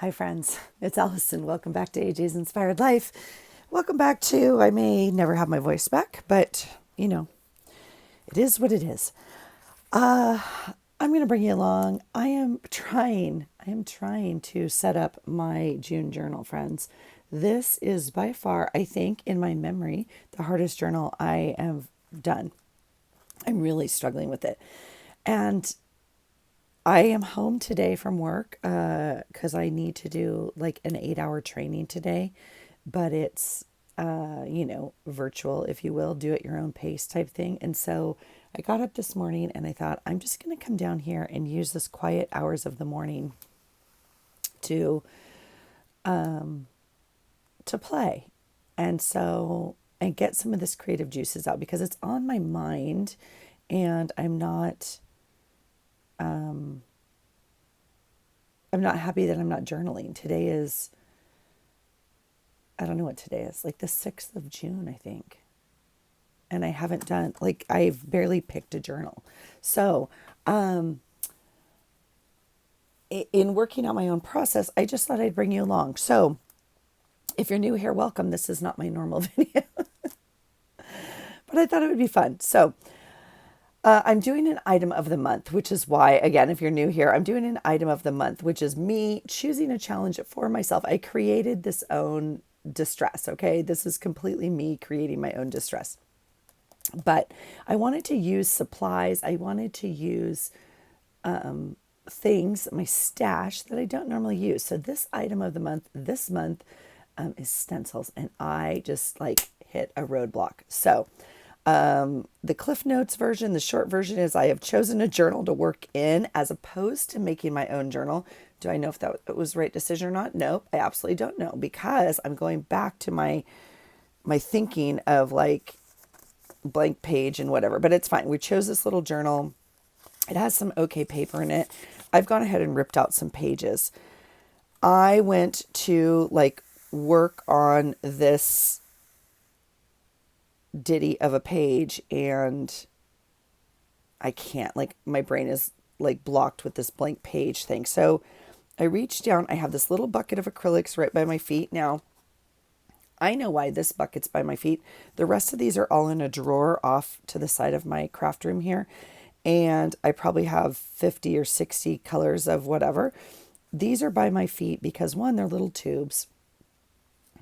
Hi, friends. It's Allison. Welcome back to AJ's Inspired Life. Welcome back to, I may never have my voice back, but it is what it is. Uh, I'm going to bring you along. I am trying to set up my June journal, friends. This is by far, I think, in my memory, the hardest journal I have done. I'm really struggling with it. And I am home today from work because I need to do like an 8 hour training today, but it's, virtual, if you will, do at your own pace type thing. And so I got up this morning and I thought, I'm just going to come down here and use this quiet hours of the morning to, to play. And so, and get some of this creative juices out because it's on my mind and I'm not happy that I'm not journaling. Today is, I don't know what today is, like the 6th of June, I think. And I haven't done, like, I've barely picked a journal. So, in working on my own process, I just thought I'd bring you along. So, if you're new here, welcome. This is not my normal video, but I thought it would be fun. So, I'm doing an item of the month, which is why, again, if you're new here, I'm doing an item of the month, which is me choosing a challenge for myself. I created this own distress, okay? This is completely me creating my own distress. But I wanted to use supplies. I wanted to use things, my stash that I don't normally use. So this item of the month, this month, is stencils. And I just like hit a roadblock. So the Cliff Notes version, the short version is I have chosen a journal to work in as opposed to making my own journal. Do I know if that was the right decision or not? No, I absolutely don't know because I'm going back to my thinking of like blank page and whatever, but it's fine. We chose this little journal. It has some okay paper in it. I've gone ahead and ripped out some pages. I went to like work on this ditty of a page and I can't, like, my brain is like blocked with this blank page thing. So I reached down. I have this little bucket of acrylics right by my feet. Now, I know why this bucket's by my feet. The rest of these are all in a drawer off to the side of my craft room here. And I probably have 50 or 60 colors of whatever. These are by my feet because one, they're little tubes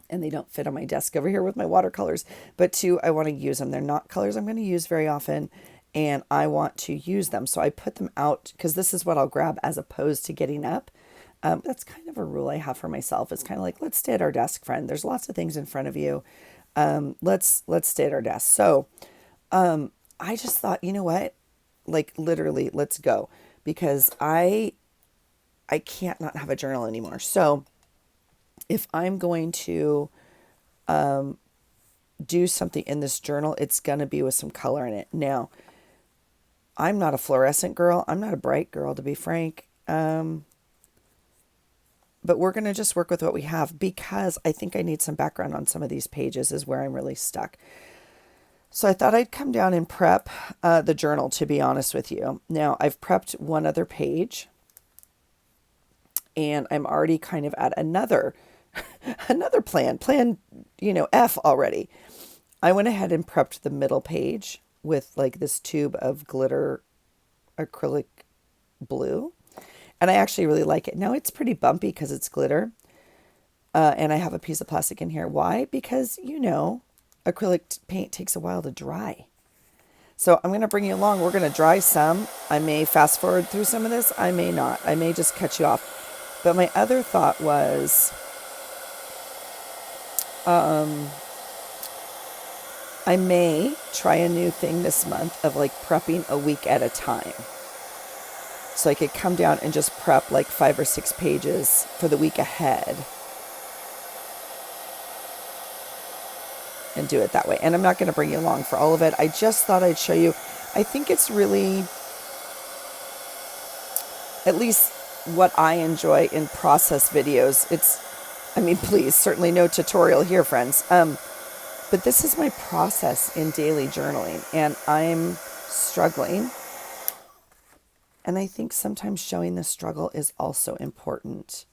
and they don't fit on my desk over here with my watercolors. But two, I want to use them. They're not colors I'm going to use very often and I want to use them. So I put them out because this is what I'll grab as opposed to getting up. That's kind of a rule I have for myself. It's kind of like, let's stay at our desk, friend. There's lots of things in front of you. Let's stay at our desk. So I just thought, you know what? Like literally, let's go because I can't not have a journal anymore. So if I'm going to do something in this journal, it's going to be with some color in it. Now, I'm not a fluorescent girl. I'm not a bright girl, to be frank. But we're going to just work with what we have because I think I need some background on some of these pages is where I'm really stuck. So I thought I'd come down and prep the journal, to be honest with you. Now, I've prepped one other page and I'm already kind of at another plan, F already. I went ahead and prepped the middle page with like this tube of glitter acrylic blue. And I actually really like it. Now it's pretty bumpy because it's glitter. And I have a piece of plastic in here. Why? Because, acrylic paint takes a while to dry. So I'm going to bring you along. We're going to dry some. I may fast forward through some of this. I may not. I may just cut you off. But my other thought was, I may try a new thing this month of like prepping a week at a time. So I could come down and just prep like 5 or 6 pages for the week ahead and do it that way. And I'm not going to bring you along for all of it. I just thought I'd show you. I think it's really, at least what I enjoy in process videos. Please, certainly no tutorial here, friends. But this is my process in daily journaling and I'm struggling. And I think sometimes showing the struggle is also important.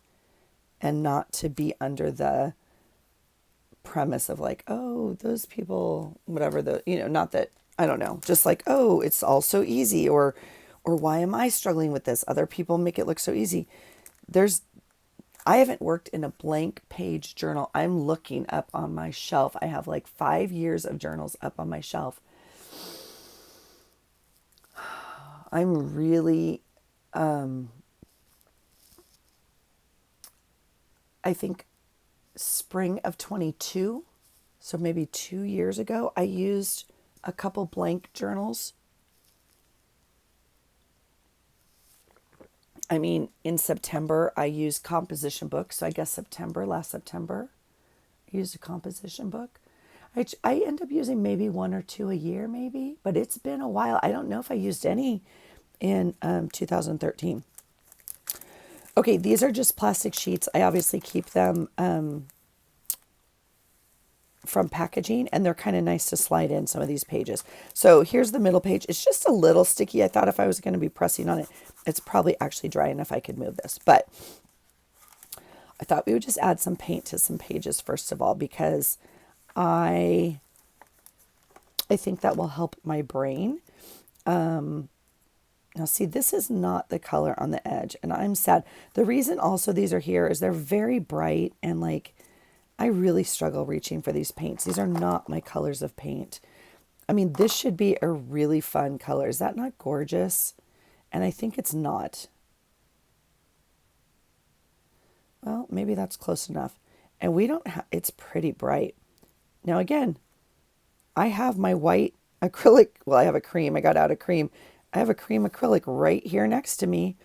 and not to be under the premise of like, oh, those people, whatever the, not that, I don't know, just like, oh, it's all so easy, or why am I struggling with this? Other people make it look so easy. I haven't worked in a blank page journal. I'm looking up on my shelf. I have like 5 years of journals up on my shelf. I'm really, I think spring of 22, so maybe 2 years ago, I used a couple blank journals. I mean, in September, I used composition books. So I guess last September, I used a composition book. I end up using maybe one or two a year, maybe, but it's been a while. I don't know if I used any in 2013. Okay, these are just plastic sheets. I obviously keep them from packaging, and they're kind of nice to slide in some of these pages. So here's the middle page. It's just a little sticky. I thought if I was going to be pressing on it, it's probably actually dry enough I could move this. But I thought we would just add some paint to some pages first of all, because I think that will help my brain. Now see, this is not the color on the edge, and I'm sad. The reason also these are here is they're very bright, and like, I really struggle reaching for these paints. These are not my colors of paint. I mean, this should be a really fun color. Is that not gorgeous? And I think it's not. Well, maybe that's close enough. And we don't have, it's pretty bright. Now again, I have my white acrylic, well, I have a cream. I got out a cream. I have a cream acrylic right here next to me.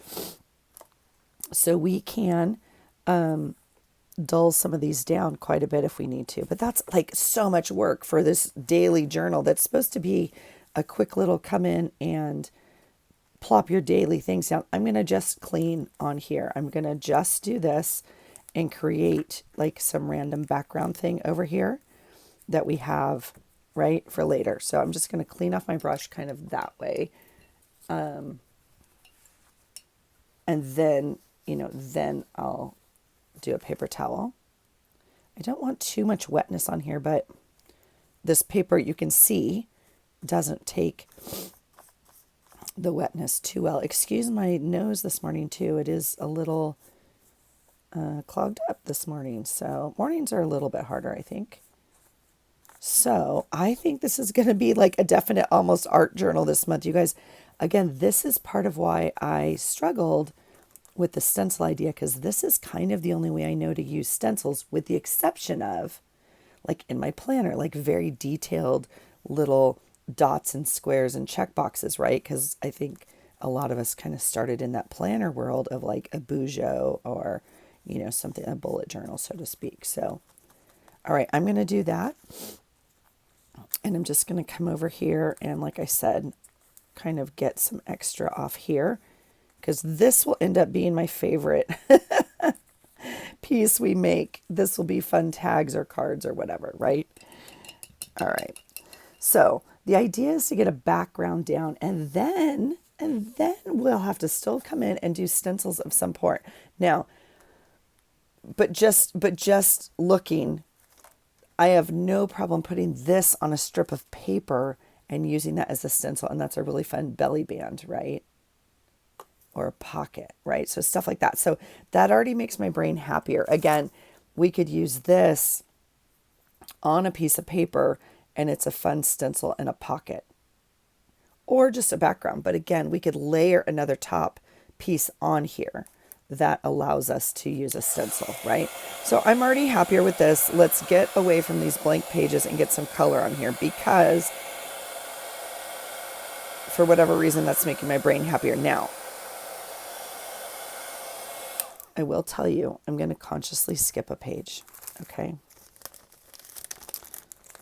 So we can dull some of these down quite a bit if we need to. But that's like so much work for this daily journal that's supposed to be a quick little come in and plop your daily things down. I'm going to just clean on here. I'm going to just do this and create like some random background thing over here that we have, right, for later. So I'm just going to clean off my brush kind of that way. And then, then I'll do a paper towel. I don't want too much wetness on here, but this paper, you can see, doesn't take the wetness too well. Excuse my nose this morning too. It is a little clogged up this morning. So mornings are a little bit harder, I think. So I think this is going to be like a definite almost art journal this month. You guys, again, this is part of why I struggled with the stencil idea, because this is kind of the only way I know to use stencils, with the exception of like in my planner, like very detailed little dots and squares and check boxes, right? Because I think a lot of us kind of started in that planner world of like a Bujo or, something, a bullet journal, so to speak. So, all right, I'm going to do that. And I'm just going to come over here and, like I said, kind of get some extra off here, because this will end up being my favorite piece we make. This will be fun tags or cards or whatever, right? All right. So the idea is to get a background down, and then we'll have to still come in and do stencils of some sort. Now, but just looking, I have no problem putting this on a strip of paper and using that as a stencil, and that's a really fun belly band, right? Or a pocket, right? So stuff like that. So that already makes my brain happier. Again, we could use this on a piece of paper and it's a fun stencil in a pocket or just a background. But again, we could layer another top piece on here that allows us to use a stencil, right? So I'm already happier with this. Let's get away from these blank pages and get some color on here, because for whatever reason, that's making my brain happier. Now, I will tell you, I'm going to consciously skip a page, okay?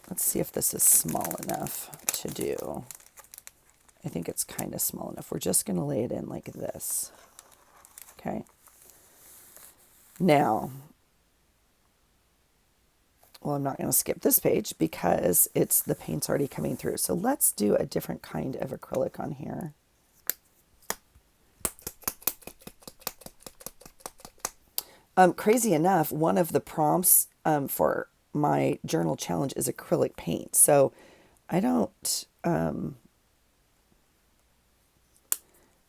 Let's see if this is small enough to do. I think it's kind of small enough. We're just going to lay it in like this, okay? Now, well, I'm not going to skip this page because the paint's already coming through. So let's do a different kind of acrylic on here. Crazy enough, one of the prompts for my journal challenge is acrylic paint. So I don't,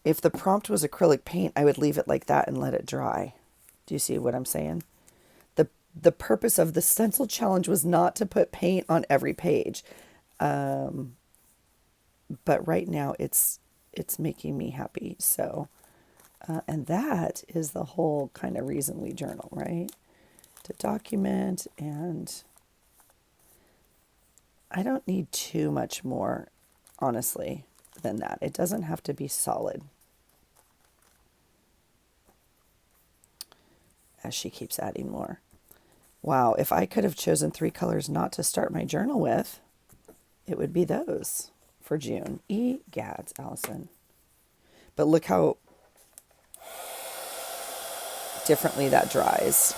if the prompt was acrylic paint, I would leave it like that and let it dry. Do you see what I'm saying? The purpose of the stencil challenge was not to put paint on every page. But right now it's making me happy. So, and that is the whole kind of reason we journal, right? To document, and I don't need too much more, honestly, than that. It doesn't have to be solid. As she keeps adding more. Wow, if I could have chosen 3 colors not to start my journal with, it would be those for June. Egads, Allison. But look how differently that dries.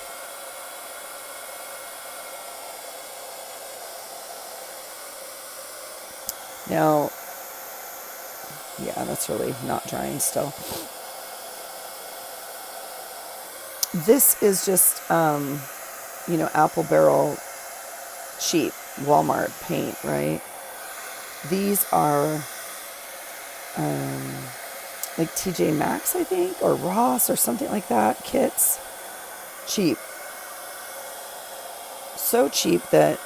Now, yeah, that's really not drying still. This is just, apple barrel cheap Walmart paint, right? These are like TJ Maxx, I think, or Ross or something like that, kits. Cheap. So cheap that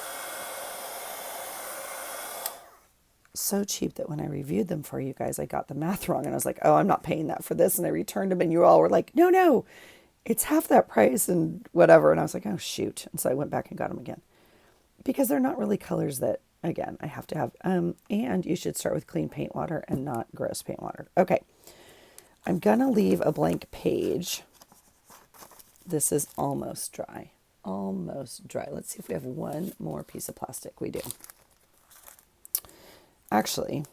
when I reviewed them for you guys, I got the math wrong, and I was like, oh, I'm not paying that for this. And I returned them, and you all were like, no, it's half that price and whatever. And I was like, oh, shoot. And so I went back and got them again, because they're not really colors that, again, I have to have. And you should start with clean paint water and not gross paint water. Okay. I'm going to leave a blank page. This is almost dry. Almost dry. Let's see if we have one more piece of plastic. We do. Actually,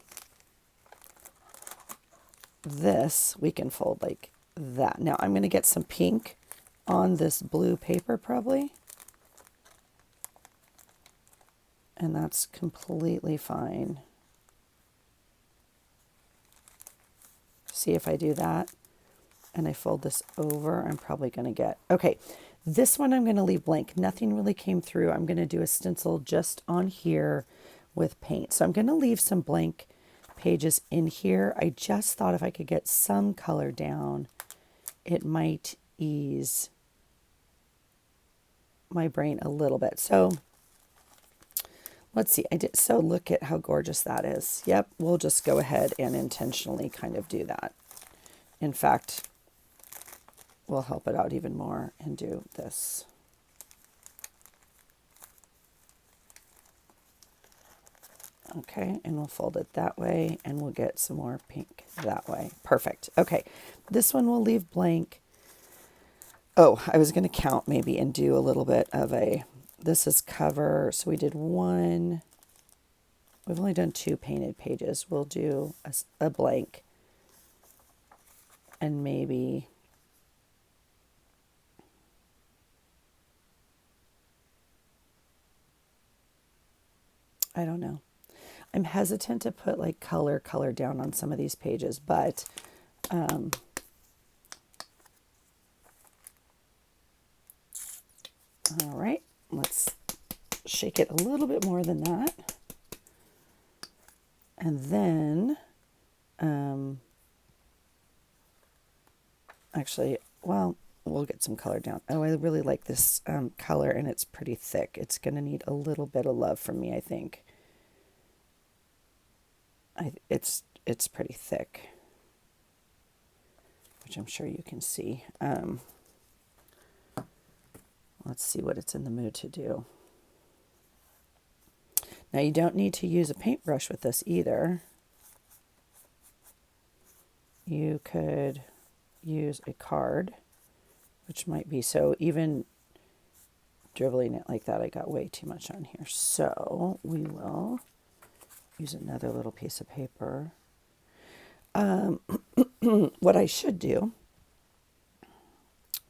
this we can fold like that. Now I'm going to get some pink on this blue paper probably. And that's completely fine. See, if I do that and I fold this over, I'm probably going to get, okay, this one I'm going to leave blank. Nothing really came through. I'm going to do a stencil just on here with paint. So I'm going to leave some blank pages in here. I just thought if I could get some color down, it might ease my brain a little bit. So let's see. So look at how gorgeous that is. Yep, we'll just go ahead and intentionally kind of do that. In fact, we'll help it out even more and do this. Okay, and we'll fold it that way, and we'll get some more pink that way. Perfect. Okay, this one we'll leave blank. Oh, I was going to count maybe and do a little bit of this is cover. So we did 1. We've only done 2 painted pages. We'll do a blank. And maybe I don't know. I'm hesitant to put like color down on some of these pages, but all right, let's shake it a little bit more than that. And then, actually, well, we'll get some color down. Oh, I really like this color, and it's pretty thick. It's going to need a little bit of love from me, I think. It's pretty thick, which I'm sure you can see. Let's see what it's in the mood to do. Now you don't need to use a paintbrush with this either. You could use a card, which might be, so even dribbling it like that, I got way too much on here. So we will use another little piece of paper. What I should do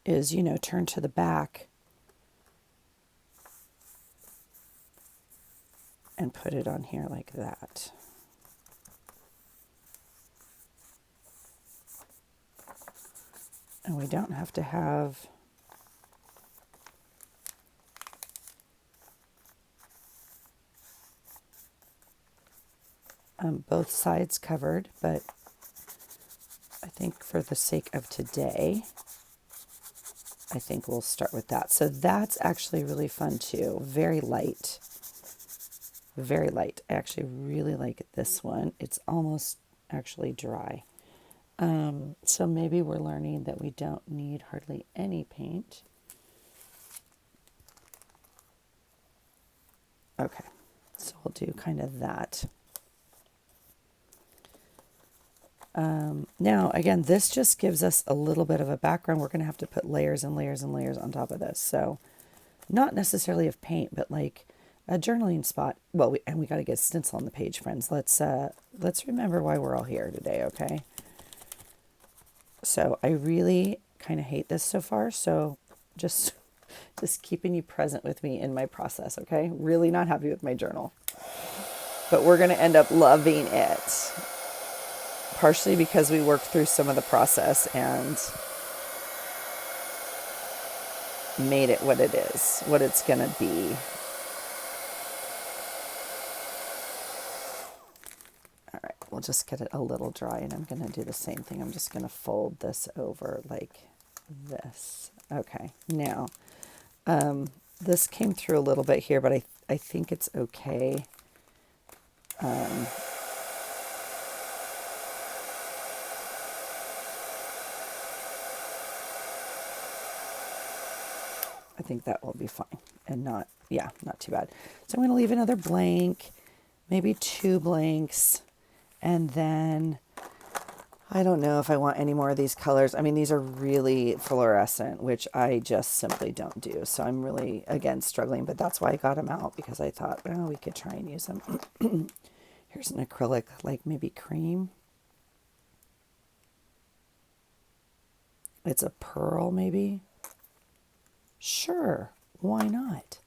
is, turn to the back and put it on here like that. And we don't have to have both sides covered, but I think for the sake of today, I think we'll start with that. So that's actually really fun too. Very light. Very light. I actually really like this one. It's almost actually dry. So maybe we're learning that we don't need hardly any paint. Okay, so we'll do kind of that. Now, again, this just gives us a little bit of a background. We're going to have to put layers and layers and layers on top of this. So not necessarily of paint, but like a journaling spot. Well, we got to get stencil on the page, friends. Let's remember why we're all here today, okay? So I really kind of hate this so far. So just keeping you present with me in my process, okay? Really not happy with my journal. But we're going to end up loving it. Partially because we worked through some of the process and made it what it is, what it's going to be. All right, we'll just get it a little dry, and I'm going to do the same thing. I'm just going to fold this over like this. Okay, now this came through a little bit here, but I think it's okay. I think that will be fine and not too bad. So I'm going to leave another blank, maybe 2 blanks, and then I don't know if I want any more of these colors. I mean, these are really fluorescent, which I just simply don't do. So I'm really, again, struggling, but that's why I got them out, because I thought, well, we could try and use them. Here's an acrylic, like maybe cream. It's a pearl, maybe. Sure, why not?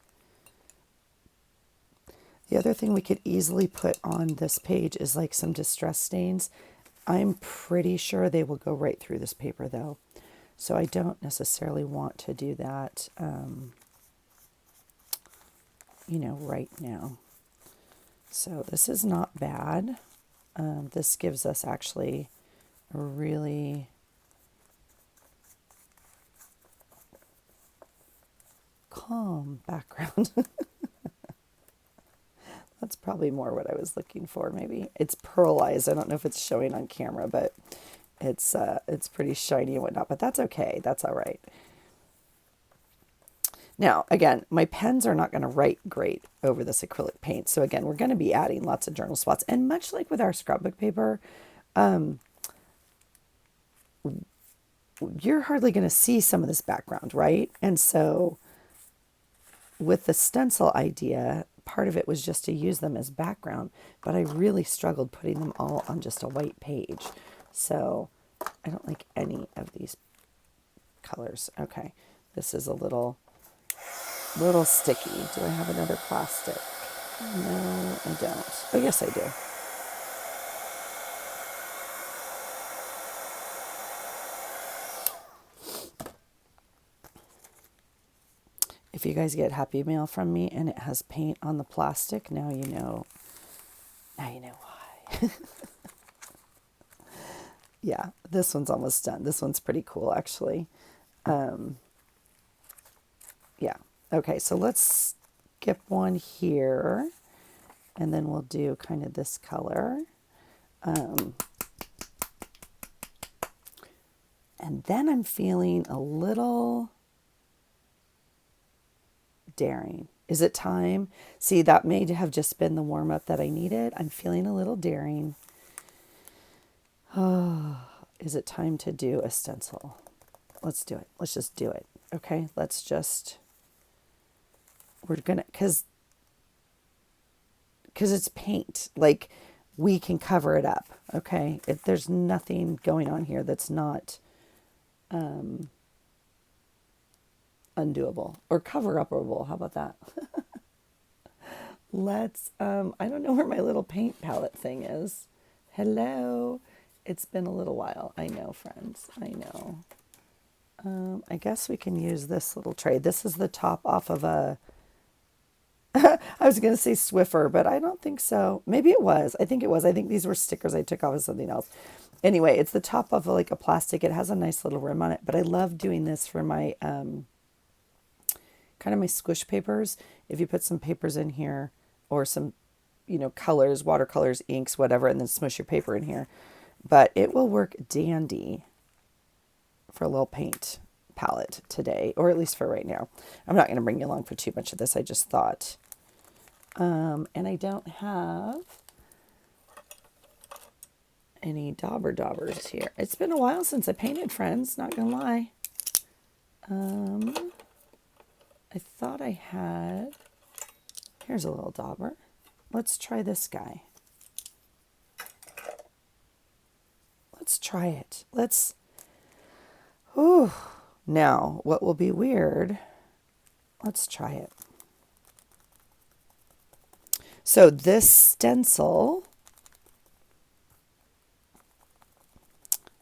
The other thing we could easily put on this page is like some distress stains. I'm pretty sure they will go right through this paper though. So I don't necessarily want to do that, right now. So this is not bad. This gives us actually a really calm background. That's probably more what I was looking for. Maybe it's pearlized. I don't know if it's showing on camera, but it's pretty shiny and whatnot, but that's okay. That's all right. Now, again, my pens are not going to write great over this acrylic paint. So again, we're going to be adding lots of journal spots. And much like with our scrapbook paper, you're hardly going to see some of this background, right? And so with the stencil idea, part of it was just to use them as background, but I really struggled putting them all on just a white page. So I don't like any of these colors. Okay, this is a little sticky. Do I have another plastic? No, I don't. Oh, yes, I do. If you guys get Happy Mail from me and it has paint on the plastic, now you know why. Yeah, this one's almost done. This one's pretty cool, actually. Yeah. Okay, so let's skip one here, and then we'll do kind of this color. And then I'm feeling a little daring. Is it time? See, that may have just been the warm-up that I needed. I'm feeling a little daring. Oh, is it time to do a stencil? Let's do it. Let's just do it. Okay, we're gonna, because it's paint. Like, we can cover it up, okay? There's nothing going on here that's not undoable or cover-upable. How about that? Let's, I don't know where my little paint palette thing is. Hello. It's been a little while. I know, friends. I know. I guess we can use this little tray. This is the top off of a I was going to say Swiffer, but I don't think so. Maybe it was. I think it was. I think these were stickers I took off of something else. Anyway, it's the top of like a plastic. It has a nice little rim on it, but I love doing this for my kind of my squish papers. If you put some papers in here or some, colors, watercolors, inks, whatever, and then smush your paper in here. But it will work dandy for a little paint palette today, or at least for right now. I'm not going to bring you along for too much of this. I just thought. And I don't have any daubers here. It's been a while since I painted, friends, not going to lie. I thought I had, here's a little dauber. Let's try this guy. Let's try it. Now, what will be weird, let's try it. So this stencil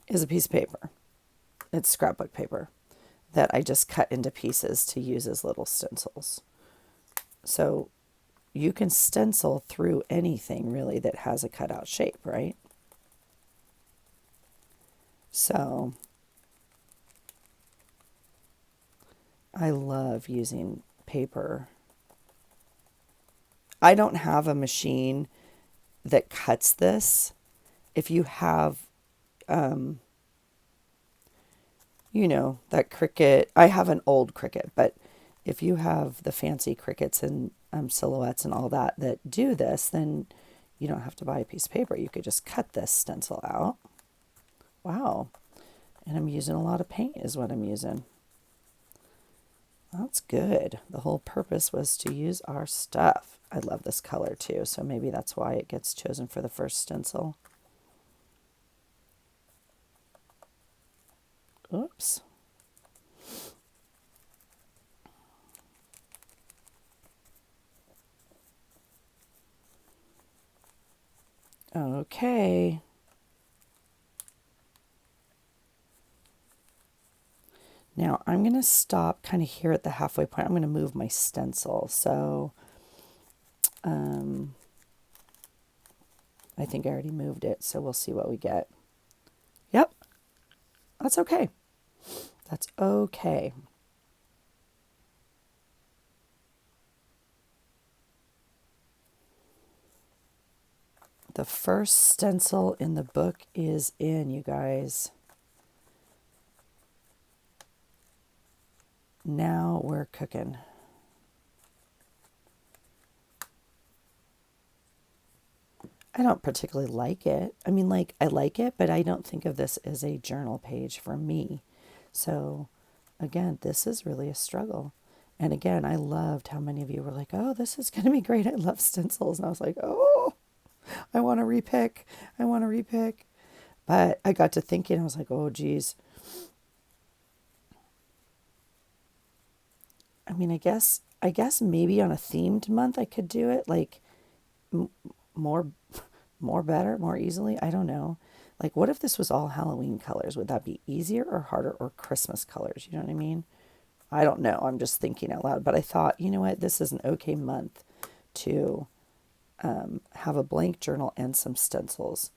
is a piece of paper. It's scrapbook paper that I just cut into pieces to use as little stencils. So you can stencil through anything really that has a cutout shape, right? So I love using paper. I don't have a machine that cuts this. If you have, that Cricut, I have an old Cricut, but if you have the fancy Cricuts and silhouettes and all that do this, then you don't have to buy a piece of paper. You could just cut this stencil out. Wow. And I'm using a lot of paint is what I'm using. That's good. The whole purpose was to use our stuff. I love this color too, so maybe that's why it gets chosen for the first stencil. Oops. Okay. Now I'm going to stop kind of here at the halfway point. I'm going to move my stencil. So I think I already moved it, so we'll see what we get. Yep, that's okay. That's okay. The first stencil in the book is in, you guys. Now we're cooking. I don't particularly like it. I mean, I like it, but I don't think of this as a journal page for me. So, again, this is really a struggle. And again, I loved how many of you were like, oh, this is going to be great. I love stencils. And I was like, oh, I want to repick. I want to repick. But I got to thinking, I was like, oh, geez. I mean, I guess maybe on a themed month I could do it like more better, more easily. I don't know. Like, what if this was all Halloween colors? Would that be easier or harder, or Christmas colors? You know what I mean? I don't know. I'm just thinking out loud. But I thought, you know what? This is an okay month to have a blank journal and some stencils.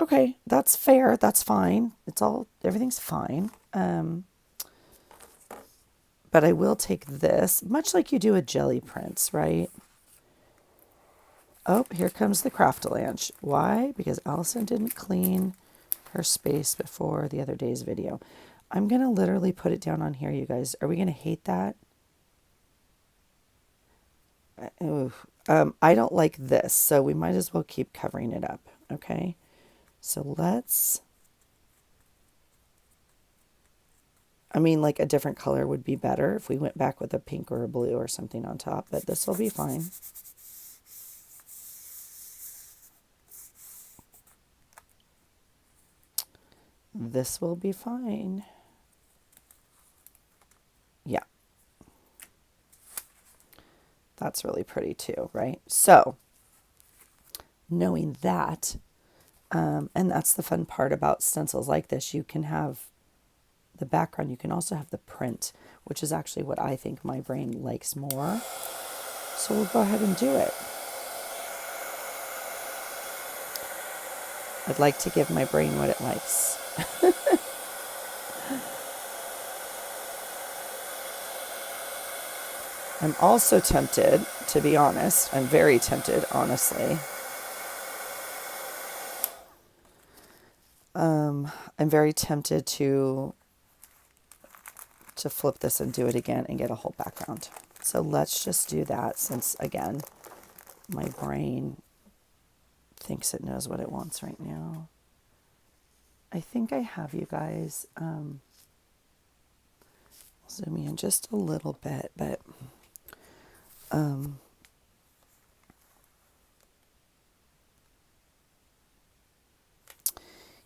Okay, that's fair. That's fine. Everything's fine. But I will take this, much like you do a jelly prints, right? Oh, here comes the Craftalanche. Why? Because Allison didn't clean her space before the other day's video. I'm going to literally put it down on here, you guys. Are we going to hate that? I don't like this, so we might as well keep covering it up, okay? So like a different color would be better if we went back with a pink or a blue or something on top, but this will be fine. This will be fine. Yeah. That's really pretty too, right? So, knowing that, and that's the fun part about stencils like this, you can have the background, you can also have the print, which is actually what I think my brain likes more. So we'll go ahead and do it. I'd like to give my brain what it likes. I'm also tempted, to be honest, I'm very tempted, honestly. I'm very tempted to flip this and do it again and get a whole background. So let's just do that since, again, my brain thinks it knows what it wants right now. I think I have you guys. Zoom in just a little bit, but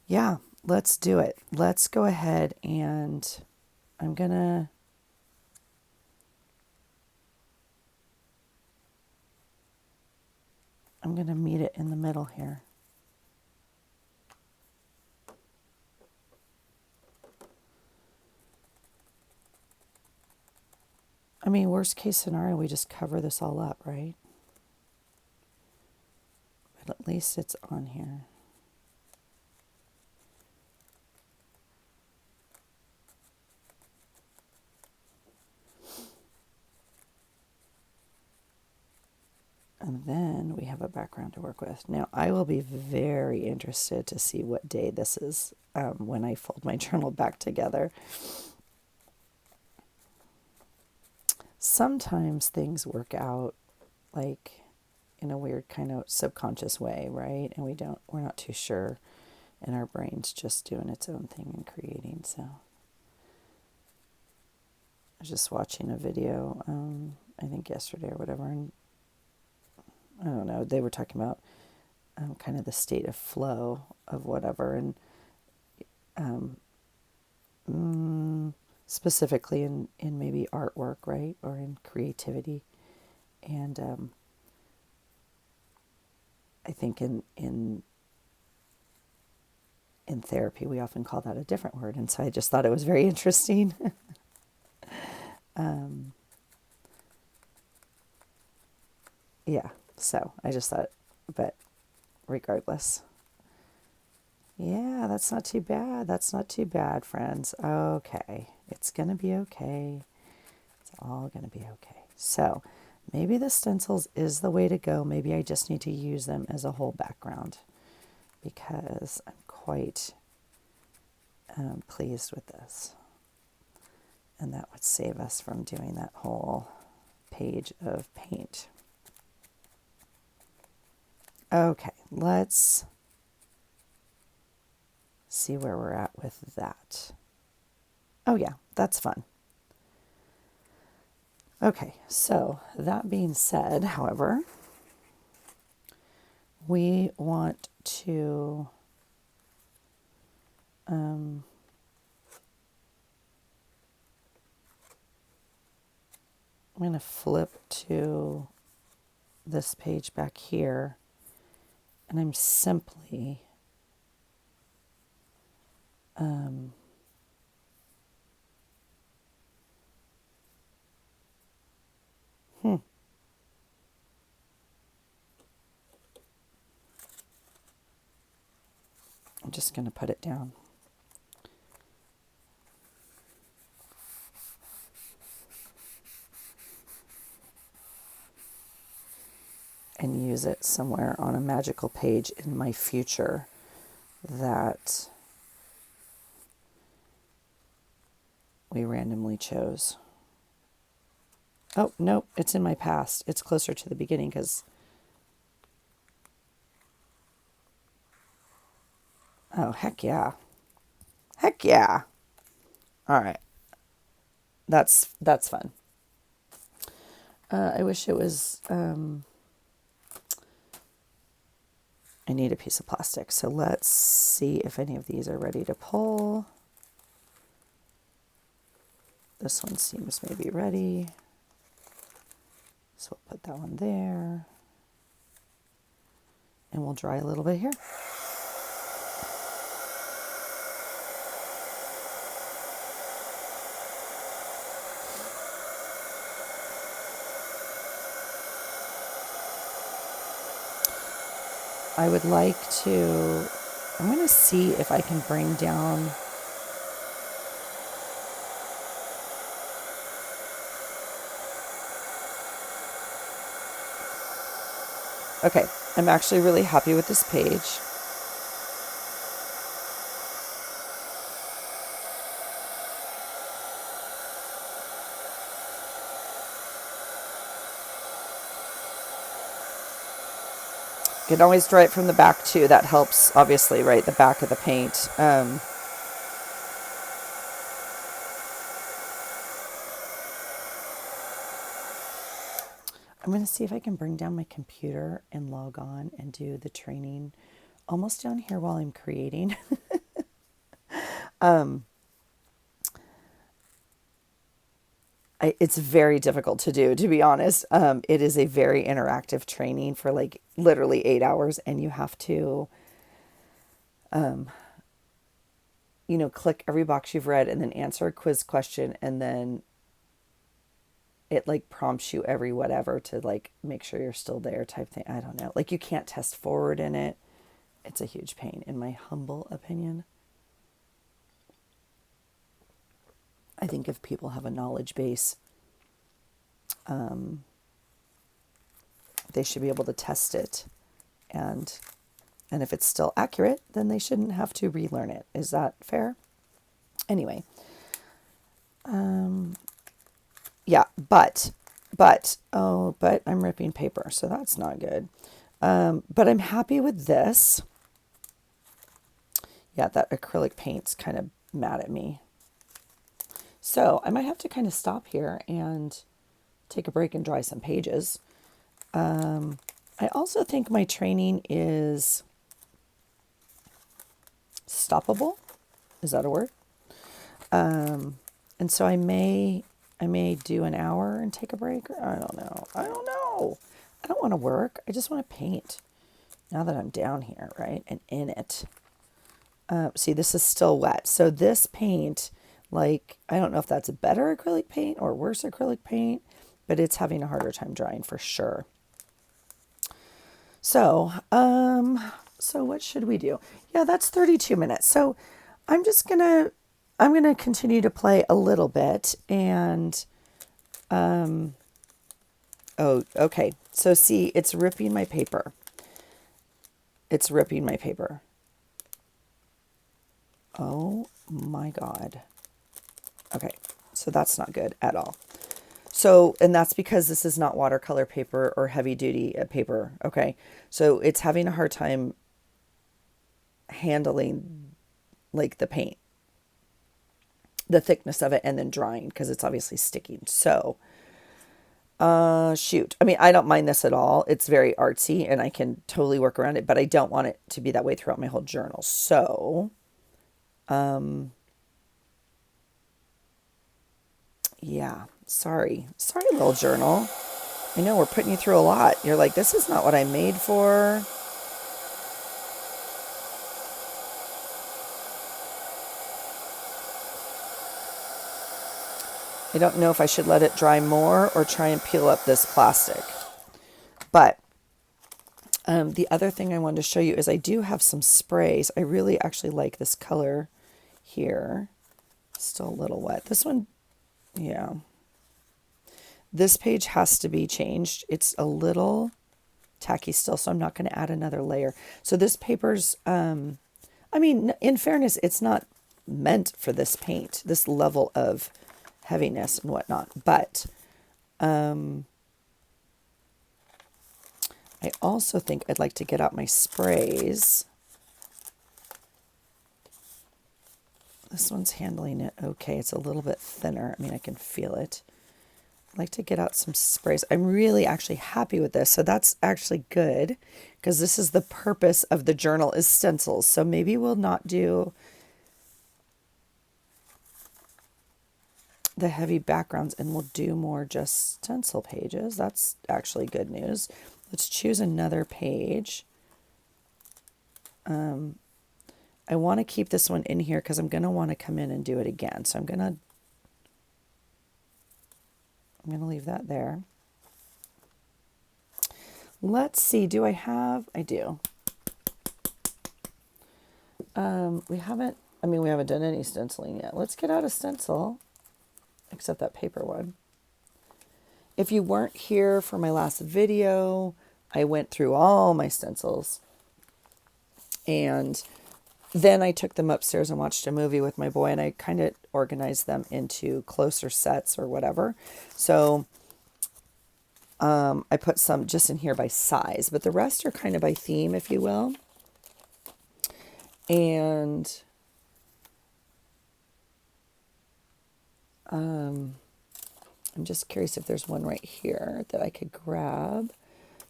yeah, let's do it. Let's go ahead and I'm gonna meet it in the middle here. I mean, worst case scenario, we just cover this all up, right? But at least it's on here. And then we have a background to work with. Now, I will be very interested to see what day this is when I fold my journal back together. Sometimes things work out like in a weird kind of subconscious way, right? And we're not too sure, and our brain's just doing its own thing and creating. So I was just watching a video, I think yesterday or whatever, and I don't know, they were talking about kind of the state of flow of whatever, and specifically in maybe artwork, right, or in creativity. And I think in therapy we often call that a different word, and so I just thought it was very interesting. Yeah, so I just thought, but regardless. Yeah, that's not too bad. That's not too bad, friends. Okay, it's going to be okay. It's all going to be okay. So maybe the stencils is the way to go. Maybe I just need to use them as a whole background because I'm quite pleased with this. And that would save us from doing that whole page of paint. Okay, let's see where we're at with that. Oh yeah, that's fun. Okay, so that being said, however, we want to I'm going to flip to this page back here, and I'm simply I'm just going to put it down. And use it somewhere on a magical page in my future that we randomly chose. Oh, nope, it's in my past. It's closer to the beginning because... Oh, heck yeah. Heck yeah. All right. That's fun. I wish it was... I need a piece of plastic. So let's see if any of these are ready to pull. This one seems maybe ready. So we'll put that one there. And we'll dry a little bit here. I would like to, I'm going to see if I can bring down, okay, I'm actually really happy with this page. You can always dry it from the back too. That helps, obviously, right? The back of the paint. I'm going to see if I can bring down my computer and log on and do the training almost down here while I'm creating. It's very difficult to do, to be honest. It is a very interactive training for like literally 8 hours, and you have to, click every box you've read and then answer a quiz question, and then it like prompts you every whatever to like make sure you're still there type thing. I don't know. Like you can't test forward in it. It's a huge pain, in my humble opinion. I think if people have a knowledge base, they should be able to test it, and if it's still accurate, then they shouldn't have to relearn it. Is that fair? Anyway, yeah, but I'm ripping paper, so that's not good. But I'm happy with this. Yeah, that acrylic paint's kind of mad at me. So I might have to kind of stop here and take a break and dry some pages. I also think my training is stoppable. Is that a word? And so I may do an hour and take a break. Or I don't know. I don't want to work. I just want to paint. Now that I'm down here, right, and in it. See, this is still wet. So this paint, like, I don't know if that's a better acrylic paint or worse acrylic paint, but it's having a harder time drying for sure. So, so what should we do? Yeah, that's 32 minutes. So I'm going to continue to play a little bit and, oh, okay. So see, it's ripping my paper. It's ripping my paper. Oh my God. Okay. So that's not good at all. So, and that's because this is not watercolor paper or heavy duty paper. Okay. So it's having a hard time handling like the paint, the thickness of it, and then drying because it's obviously sticking. So, shoot. I mean, I don't mind this at all. It's very artsy and I can totally work around it, but I don't want it to be that way throughout my whole journal. So, yeah, sorry, little journal. I know we're putting you through a lot. You're like, this is not what I'm made for. I don't know if I should let it dry more or try and peel up this plastic. But the other thing I wanted to show you is I do have some sprays. I really actually like this color here. Still a little wet. This one, yeah. This page has to be changed. It's a little tacky still, so I'm not going to add another layer. So this paper's, I mean, in fairness, it's not meant for this paint, this level of heaviness and whatnot. But I also think I'd like to get out my sprays. This one's handling it okay. It's a little bit thinner. I mean, I can feel it. I'd like to get out some sprays. I'm really actually happy with this. So that's actually good because this is the purpose of the journal is stencils. So maybe we'll not do the heavy backgrounds and we'll do more just stencil pages. That's actually good news. Let's choose another page. I want to keep this one in here because I'm going to want to come in and do it again. So I'm going to leave that there. Let's see. Do I have? I do. We haven't, I mean, we haven't done any stenciling yet. Let's get out a stencil, except that paper one. If you weren't here for my last video, I went through all my stencils. And then I took them upstairs and watched a movie with my boy, and I kind of organized them into closer sets or whatever. So I put some just in here by size, but the rest are kind of by theme, if you will. And I'm just curious if there's one right here that I could grab.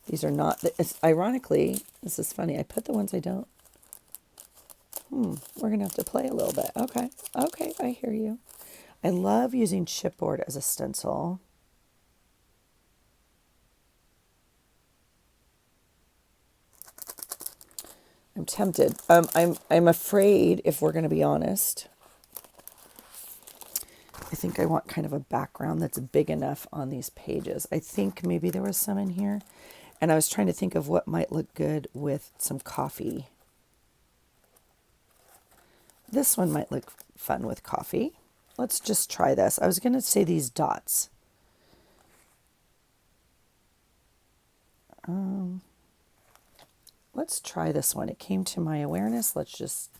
These are not, ironically, this is funny. I put the ones I don't. We're going to have to play a little bit. Okay. Okay, I hear you. I love using chipboard as a stencil. I'm tempted. I'm afraid, if we're going to be honest, I think I want kind of a background that's big enough on these pages. I think maybe there was some in here. And I was trying to think of what might look good with some coffee. This one might look fun with coffee. Let's just try this. I was going to say these dots. Let's try this one. It came to my awareness. Let's just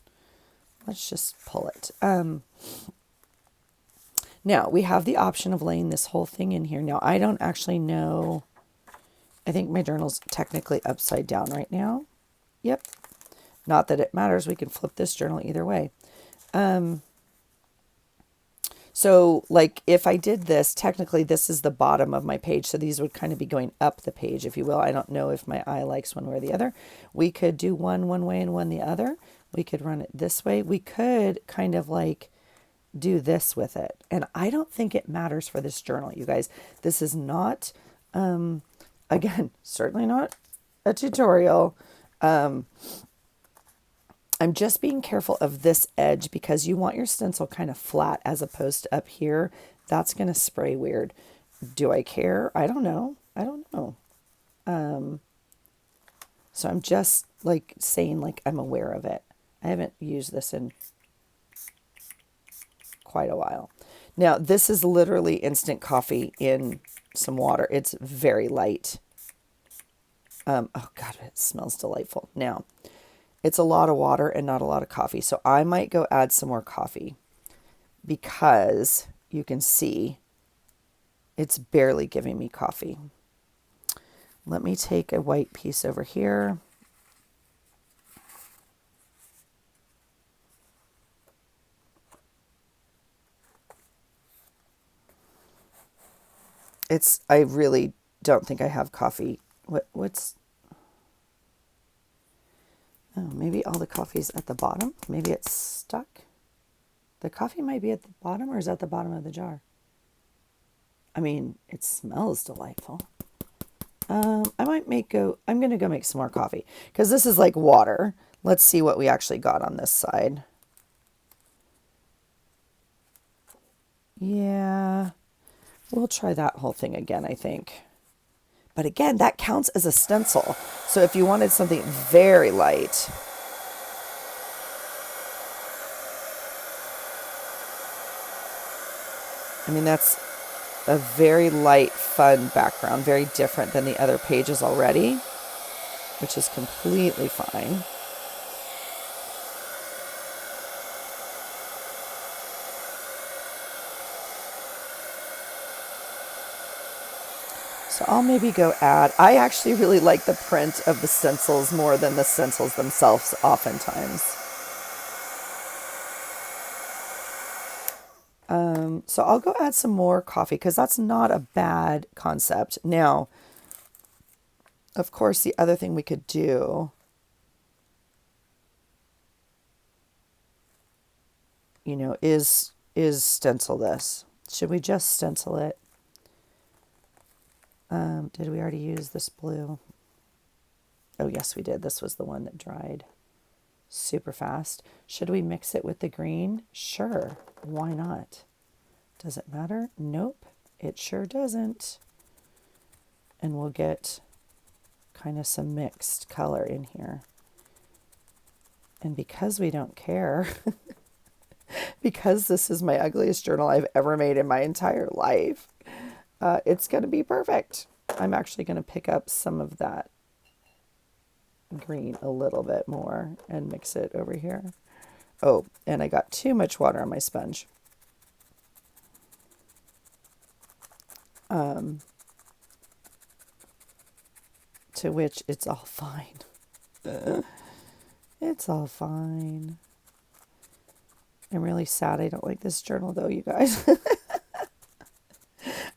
pull it. Now we have the option of laying this whole thing in here. Now I don't actually know. I think my journal's technically upside down right now. Yep. Not that it matters. We can flip this journal either way. So like if I did this, technically this is the bottom of my page. So these would kind of be going up the page, if you will. I don't know if my eye likes one way or the other. We could do one way and one the other. We could run it this way. We could kind of like do this with it. And I don't think it matters for this journal, you guys. This is not, again, certainly not a tutorial. I'm just being careful of this edge because you want your stencil kind of flat as opposed to up here. That's going to spray weird. Do I care? I don't know. I don't know. So I'm just like saying like I'm aware of it. I haven't used this in quite a while. Now, this is literally instant coffee in some water. It's very light. Oh God, it smells delightful. Now, it's a lot of water and not a lot of coffee. So I might go add some more coffee because you can see it's barely giving me coffee. Let me take a white piece over here. I really don't think I have coffee. Oh, maybe all the coffee's at the bottom. Maybe it's stuck. The coffee might be at the bottom, or is at the bottom of the jar? I mean, it smells delightful. I'm going to go make some more coffee because this is like water. Let's see what we actually got on this side. Yeah, we'll try that whole thing again, I think. But again, that counts as a stencil. So if you wanted something very light, I mean, that's a very light, fun background, very different than the other pages already, which is completely fine. So I'll maybe go add, I actually really like the print of the stencils more than the stencils themselves oftentimes. So I'll go add some more coffee because that's not a bad concept. Now, of course, the other thing we could do, is stencil this. Should we just stencil it? Did we already use this blue? Oh, yes, we did. This was the one that dried super fast. Should we mix it with the green? Sure. Why not? Does it matter? Nope. It sure doesn't. And we'll get kind of some mixed color in here. And because we don't care, because this is my ugliest journal I've ever made in my entire life, it's going to be perfect. I'm actually going to pick up some of that green a little bit more and mix it over here. Oh, and I got too much water on my sponge. To which it's all fine. It's all fine. I'm really sad I don't like this journal though, you guys.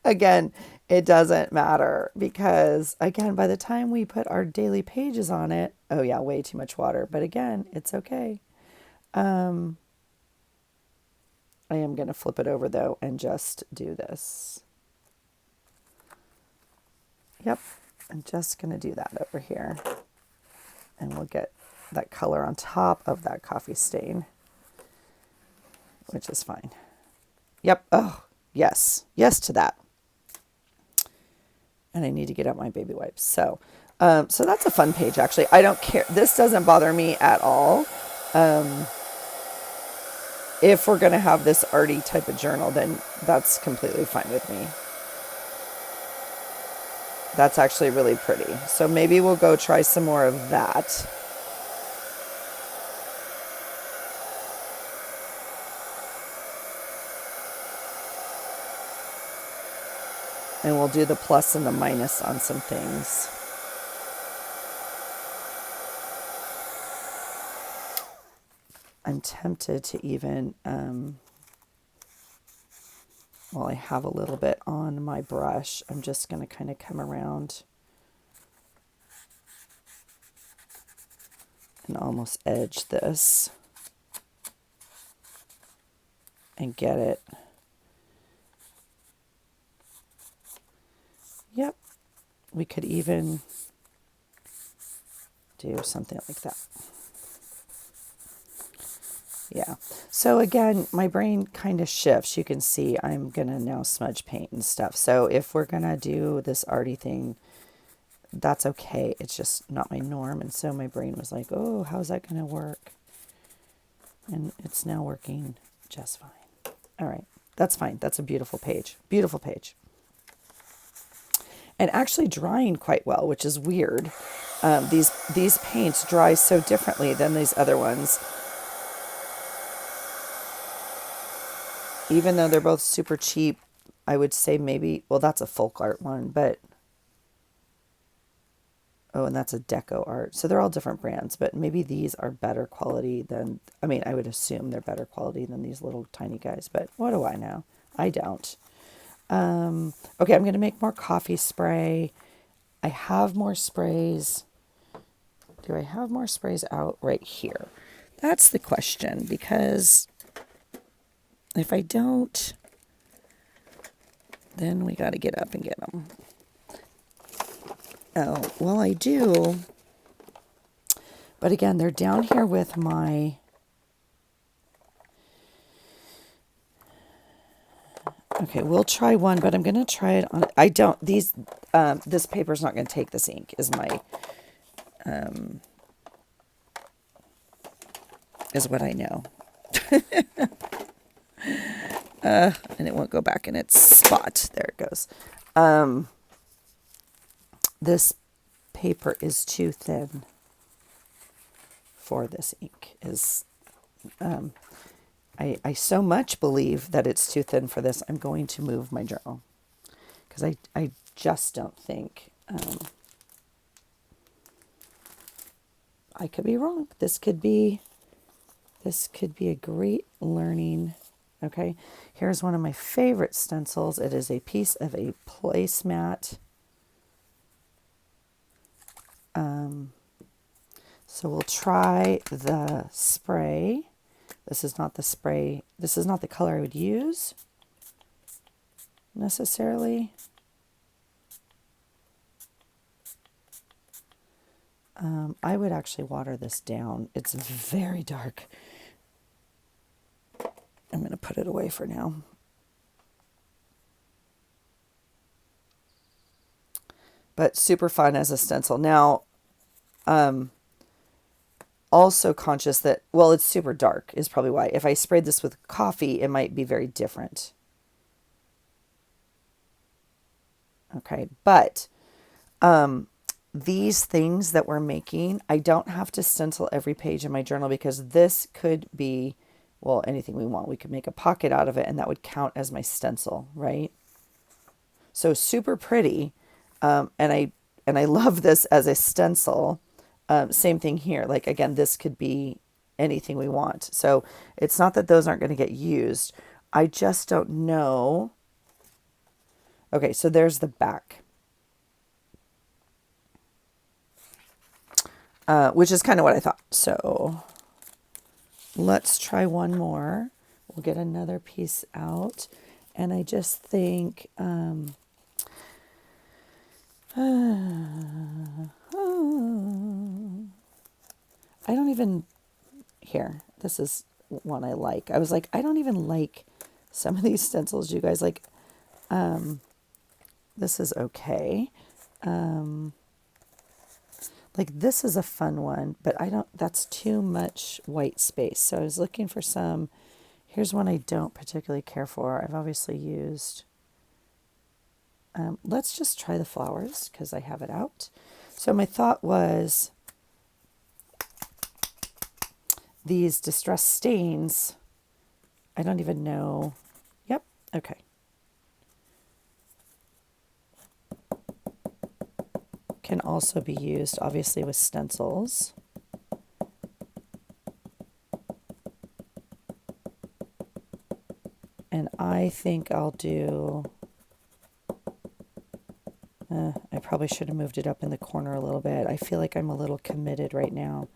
Again, it doesn't matter because, again, by the time we put our daily pages on it, oh yeah, way too much water. But again, it's okay. I am going to flip it over though and just do this. Yep, I'm just going to do that over here. And we'll get that color on top of that coffee stain, which is fine. Yep, oh, yes, yes to that. And I need to get out my baby wipes. So that's a fun page, actually. I don't care. This doesn't bother me at all. If we're going to have this arty type of journal, then that's completely fine with me. That's actually really pretty. So maybe we'll go try some more of that. And we'll do the plus and the minus on some things. I'm tempted to even, well, I have a little bit on my brush. I'm just going to kind of come around and almost edge this and get it. Yep, we could even do something like that. Yeah, so again, my brain kind of shifts. You can see I'm going to now smudge paint and stuff. So if we're going to do this arty thing, that's okay. It's just not my norm. And so my brain was like, oh, how's that going to work? And it's now working just fine. All right, that's fine. That's a beautiful page. Beautiful page. And actually drying quite well, which is weird. These paints dry so differently than these other ones. Even though they're both super cheap, I would say maybe, well, that's a folk art one, but, oh, and that's a deco art. So they're all different brands, but maybe these are better quality than, I mean, I would assume they're better quality than these little tiny guys, but what do I know? I don't. Okay, I'm going to make more coffee spray. I have more sprays. Do I have more sprays out right here? That's the question, because if I don't, then we got to get up and get them. Oh, well, I do. But again, they're down here with my... Okay, we'll try one, but I'm going to try it on... I don't... These... this paper's not going to take this ink, is my... is what I know. And it won't go back in its spot. There it goes. This paper is too thin for this ink. I so much believe that it's too thin for this, I'm going to move my journal. Because I just don't think... I could be wrong. This could be a great learning... Okay, here's one of my favorite stencils. It is a piece of a placemat. So we'll try the spray. This is not the spray. This is not the color I would use necessarily. I would actually water this down. It's very dark. I'm going to put it away for now. But super fun as a stencil. Now, also conscious that, well, it's super dark is probably why. If I sprayed this with coffee, it might be very different. Okay, but these things that we're making, I don't have to stencil every page in my journal because this could be, well, anything we want. We could make a pocket out of it and that would count as my stencil, right? So super pretty. And I love this as a stencil. Same thing here. Like again, this could be anything we want. So it's not that those aren't going to get used. I just don't know. Okay, so there's the back. Which is kind of what I thought. So let's try one more. We'll get another piece out. And I just think, I don't even, here, this is one I like. I was like, I don't even like some of these stencils, you guys. Like, this is okay. Like this is a fun one, but I don't, that's too much white space. So I was looking for some, here's one I don't particularly care for. I've obviously used, let's just try the flowers because I have it out. So my thought was these distress stains, I don't even know. Yep. Okay. Can also be used obviously with stencils. And I think I'll do, I probably should have moved it up in the corner a little bit. I feel like I'm a little committed right now.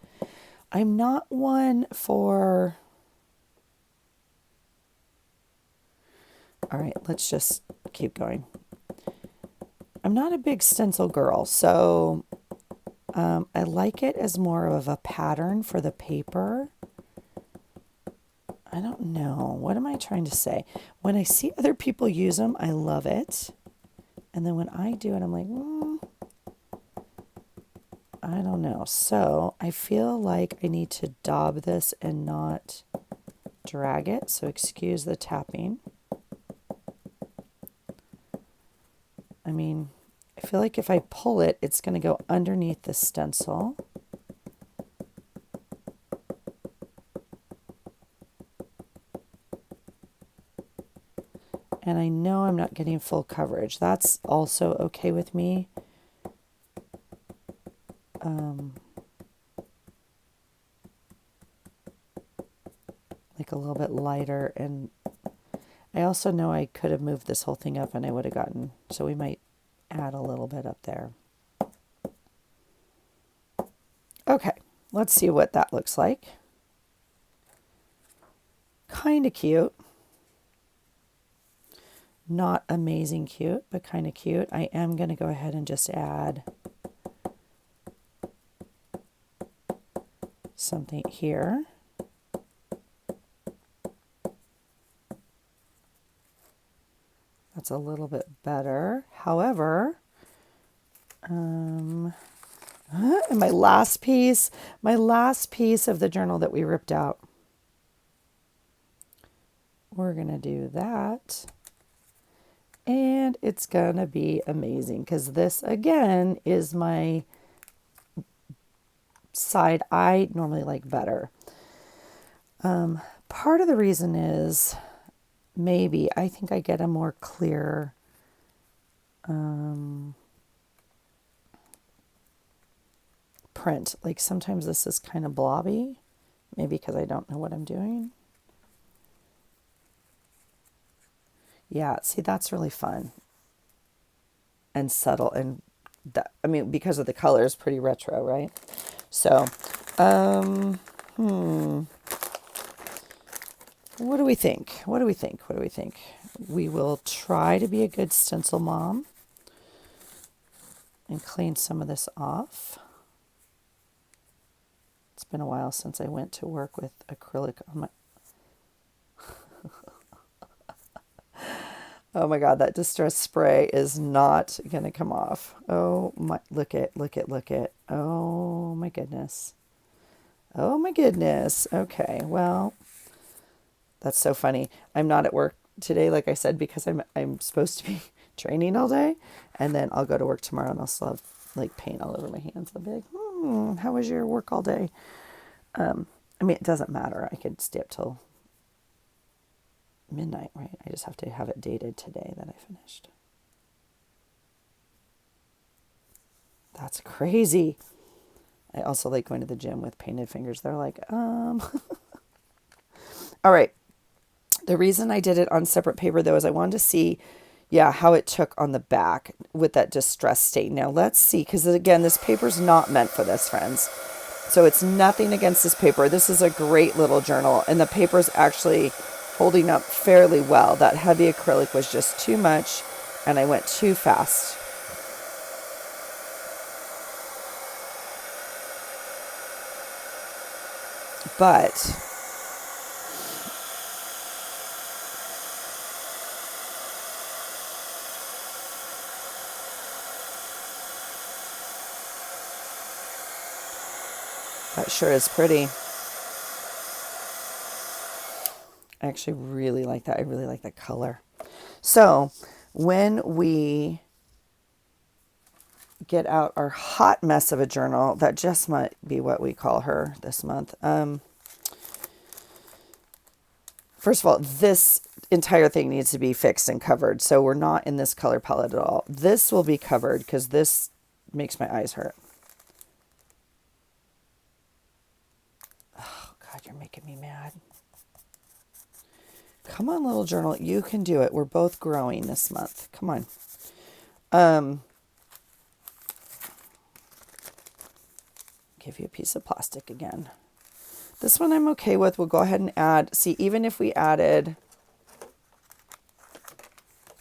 I'm not one for, all right, let's just keep going. I'm not a big stencil girl, so I like it as more of a pattern for the paper. I don't know. What am I trying to say? When I see other people use them, I love it. And then when I do it, I'm like, I don't know. So I feel like I need to daub this and not drag it. So excuse the tapping. I mean, I feel like if I pull it, it's going to go underneath the stencil. And I know I'm not getting full coverage. That's also okay with me. Like a little bit lighter. And I also know I could have moved this whole thing up and I would have gotten, so we might add a little bit up there. Okay, let's see what that looks like. Kind of cute. Not amazing cute, but kind of cute. I am going to go ahead and just add something here. That's a little bit better. However, and my last piece of the journal that we ripped out, we're going to do that. And it's going to be amazing because this, again, is my side I normally like better. Part of the reason is maybe I think I get a more clear print. Like sometimes this is kind of blobby, maybe because I don't know what I'm doing. Yeah, see, that's really fun and subtle, and that, I mean, because of the colors, pretty retro, right? So, what do we think? What do we think? What do we think? We will try to be a good stencil mom and clean some of this off. It's been a while since I went to work with acrylic on my... Oh my God, that distress spray is not going to come off. Oh my, look it. Oh my goodness. Oh my goodness. Okay, well, that's so funny. I'm not at work today, like I said, because I'm supposed to be training all day, and then I'll go to work tomorrow and I'll still have like paint all over my hands. I'll be like, how was your work all day? I mean, it doesn't matter. I could stay up till midnight, right? I just have to have it dated today that I finished. That's crazy. I also like going to the gym with painted fingers. They're like, All right. The reason I did it on separate paper, though, is I wanted to see, yeah, how it took on the back with that distress stain. Now, let's see, because, again, this paper's not meant for this, friends. So it's nothing against this paper. This is a great little journal, and the paper's actually holding up fairly well. That heavy acrylic was just too much, and I went too fast. But that sure is pretty. I actually really like that. I really like that color. So when we get out our hot mess of a journal, that just might be what we call her this month. First of all, this entire thing needs to be fixed and covered. So we're not in this color palette at all. This will be covered because this makes my eyes hurt. Oh, God, you're making me mad. Come on, little journal. You can do it. We're both growing this month. Come on. Give you a piece of plastic again. This one I'm okay with. We'll go ahead and add. See, even if we added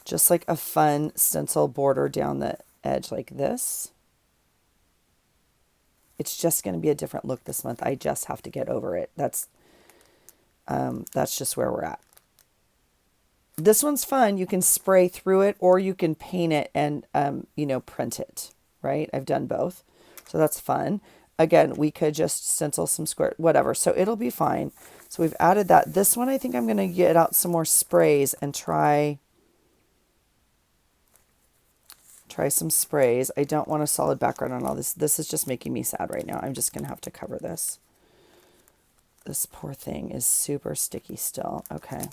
just like a fun stencil border down the edge like this, it's just going to be a different look this month. I just have to get over it. That's just where we're at. This one's fun. You can spray through it or you can paint it and, print it, right? I've done both. So that's fun. Again, we could just stencil some square, whatever. So it'll be fine. So we've added that. This one, I think I'm going to get out some more sprays and try some sprays. I don't want a solid background on all this. This is just making me sad right now. I'm just going to have to cover this. This poor thing is super sticky still. Okay.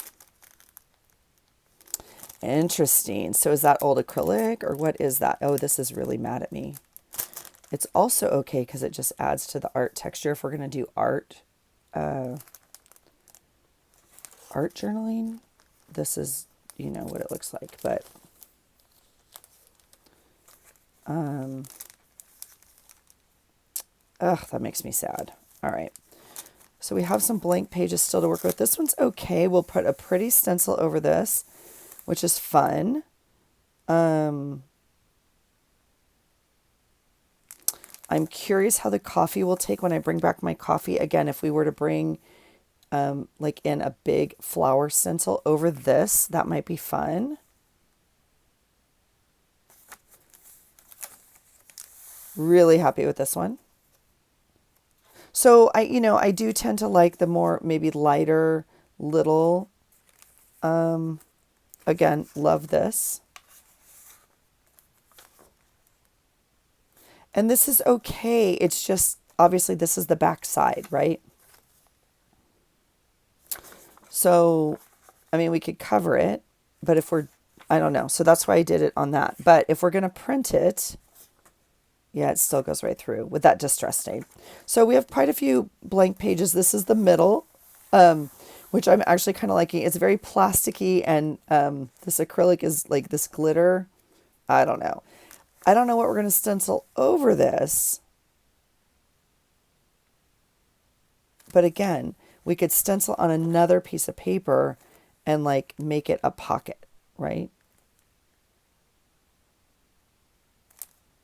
Interesting. So is that old acrylic or what is that? Oh, this is really mad at me. It's also okay because it just adds to the art texture. If we're going to do art journaling, this is, what it looks like. But that makes me sad. All right. So we have some blank pages still to work with. This one's okay. We'll put a pretty stencil over this, which is fun. I'm curious how the coffee will take when I bring back my coffee. Again, if we were to bring like in a big flower stencil over this, that might be fun. Really happy with this one. So I do tend to like the more maybe lighter little, again, love this. And this is okay. It's just, obviously this is the back side, right? So, I mean, we could cover it, but if I don't know. So that's why I did it on that. But if we're going to print it, yeah, it still goes right through with that distress stain. So we have quite a few blank pages. This is the middle, which I'm actually kind of liking. It's very plasticky, and this acrylic is like this glitter. I don't know. I don't know what we're going to stencil over this. But again, we could stencil on another piece of paper and like make it a pocket, right?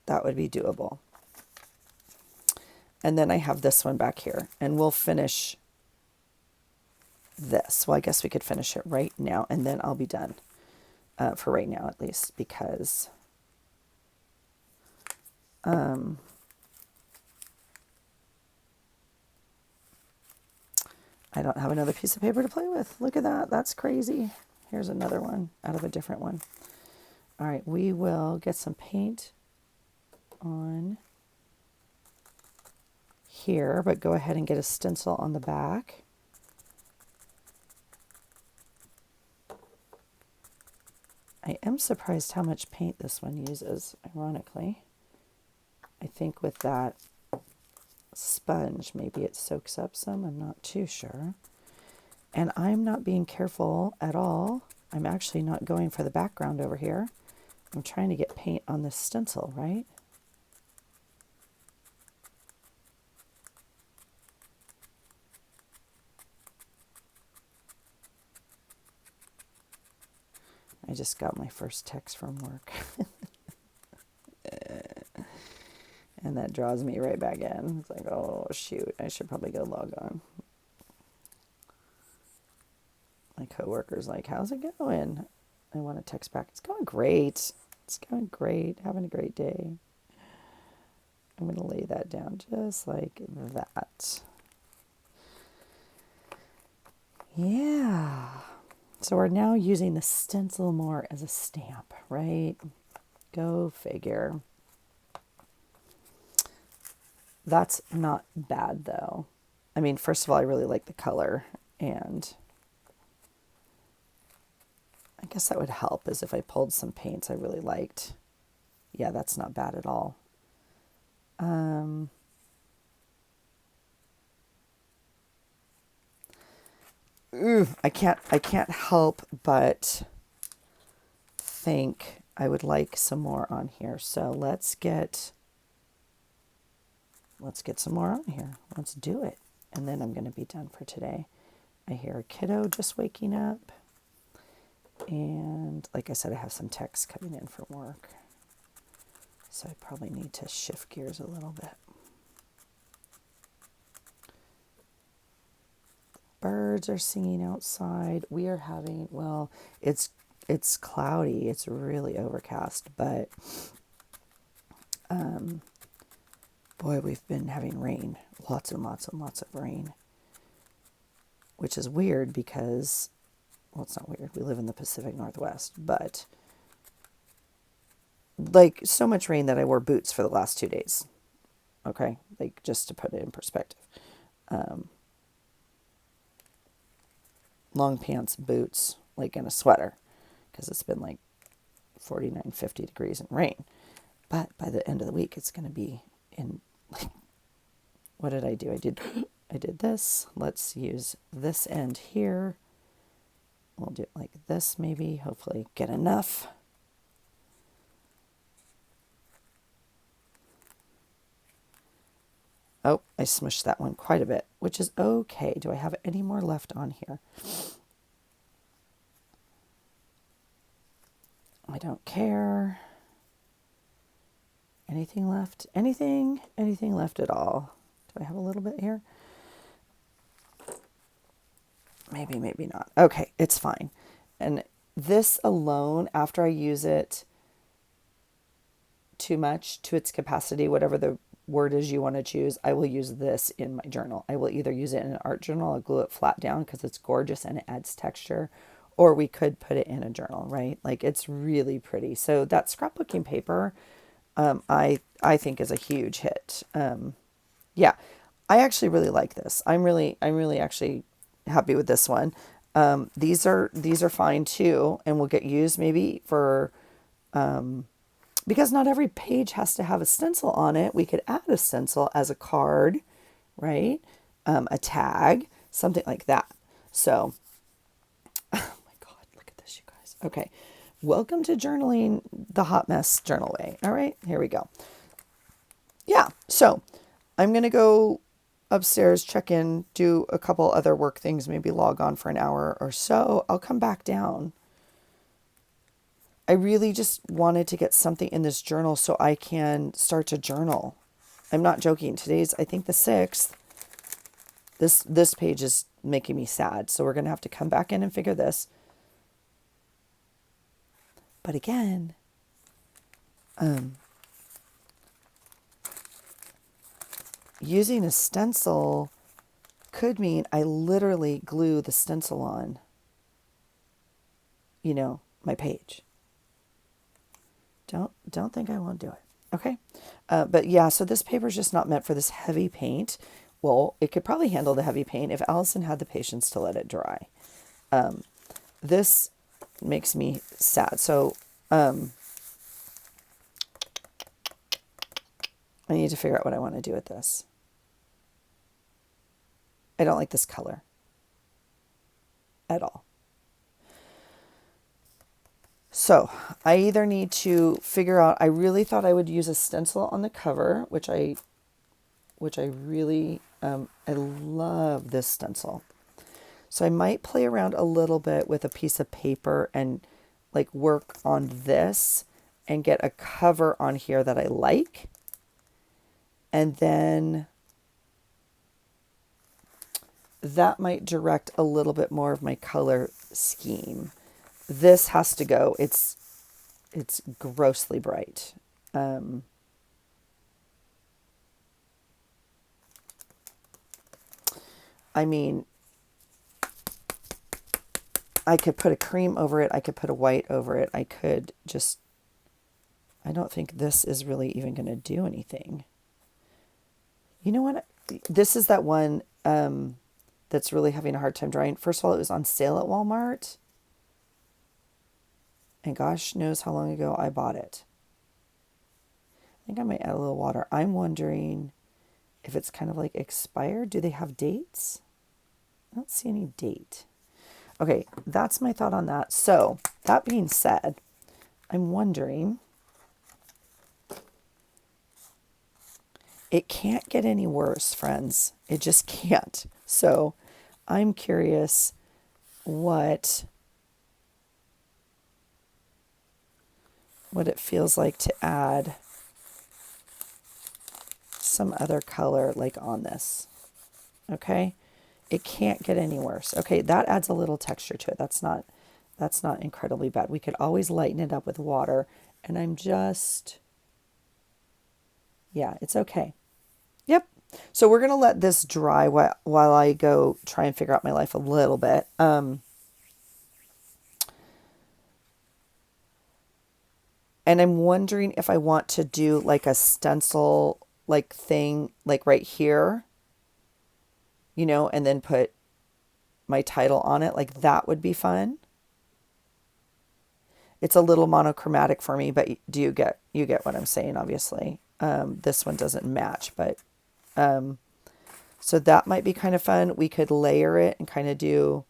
That would be doable. And then I have this one back here, and we'll finish this. Well, I guess we could finish it right now, and then I'll be done for right now at least, because I don't have another piece of paper to play with. Look at that. That's crazy. Here's another one out of a different one. All right, we will get some paint on here, but go ahead and get a stencil on the back. I am surprised how much paint this one uses, ironically. I think with that sponge, maybe it soaks up some. I'm not too sure. And I'm not being careful at all. I'm actually not going for the background over here. I'm trying to get paint on this stencil, right? I just got my first text from work. And that draws me right back in. It's like, oh, shoot, I should probably go log on. My coworker's like, how's it going? I want to text back. It's going great. It's going great. Having a great day. I'm going to lay that down just like that. Yeah. So we're now using the stencil more as a stamp, right? Go figure. That's not bad though. I mean, first of all, I really like the color, and I guess that would help is if I pulled some paints I really liked. Yeah, that's not bad at all. I can't help but think I would like some more on here. So let's get some more on here. Let's do it. And then I'm going to be done for today. I hear a kiddo just waking up. And like I said, I have some texts coming in from work. So I probably need to shift gears a little bit. Birds are singing outside. We are having, well, it's cloudy. It's really overcast, but boy, we've been having rain. Lots and lots and lots of rain. Which is weird because, well, it's not weird. We live in the Pacific Northwest, but like so much rain that I wore boots for the last 2 days. Okay, like just to put it in perspective. Long pants, boots, like in a sweater, because it's been like 49, 50 degrees and rain. But by the end of the week, it's going to be in, like, what did I do? I did this. Let's use this end here. We'll do it like this maybe, hopefully get enough. Oh, I smushed that one quite a bit, which is okay. Do I have any more left on here? I don't care. Anything left? Anything left at all? Do I have a little bit here? Maybe, maybe not. Okay, it's fine. And this alone, after I use it too much, to its capacity, whatever the word is you want to choose, I will use this in my journal. I will either use it in an art journal, I'll glue it flat down because it's gorgeous and it adds texture, or we could put it in a journal, right? Like it's really pretty. So that scrapbooking paper, I think is a huge hit. Yeah, I actually really like this. I'm really actually happy with this one. These are fine too, and will get used maybe for, because not every page has to have a stencil on it. We could add a stencil as a card, right? A tag, something like that. So, oh my God, look at this, you guys. Okay. Welcome to journaling the hot mess journal way. All right, here we go. Yeah. So I'm going to go upstairs, check in, do a couple other work things, maybe log on for an hour or so. I'll come back down. I really just wanted to get something in this journal so I can start to journal. I'm not joking. Today's, I think, the 6th. This page is making me sad. So we're going to have to come back in and figure this. But again, using a stencil could mean I literally glue the stencil on, my page. Don't think I won't do it. Okay. But yeah, so this paper is just not meant for this heavy paint. Well, it could probably handle the heavy paint if Allison had the patience to let it dry. This makes me sad. So I need to figure out what I want to do with this. I don't like this color at all. So I either need to figure out, I really thought I would use a stencil on the cover, which I really, I love this stencil. So I might play around a little bit with a piece of paper and like work on this and get a cover on here that I like. And then that might direct a little bit more of my color scheme. This has to go. It's grossly bright. I mean, I could put a cream over it. I could put a white over it. I could just, I don't think this is really even going to do anything. You know what? This is that one that's really having a hard time drying. First of all, it was on sale at Walmart. And gosh knows how long ago I bought it. I think I might add a little water. I'm wondering if it's kind of like expired. Do they have dates? I don't see any date. Okay, that's my thought on that. So, that being said, I'm wondering, it can't get any worse, friends. It just can't. So, I'm curious what it feels like to add some other color like on this. Okay, it can't get any worse. Okay, that adds a little texture to it. That's not incredibly bad. We could always lighten it up with water, and yeah, it's okay. Yep. So we're gonna let this dry while I go try and figure out my life a little bit. And I'm wondering if I want to do like a stencil like thing like right here, and then put my title on it. Like that would be fun. It's a little monochromatic for me, but do you get what I'm saying? Obviously, this one doesn't match, but so that might be kind of fun. We could layer it and kind of do.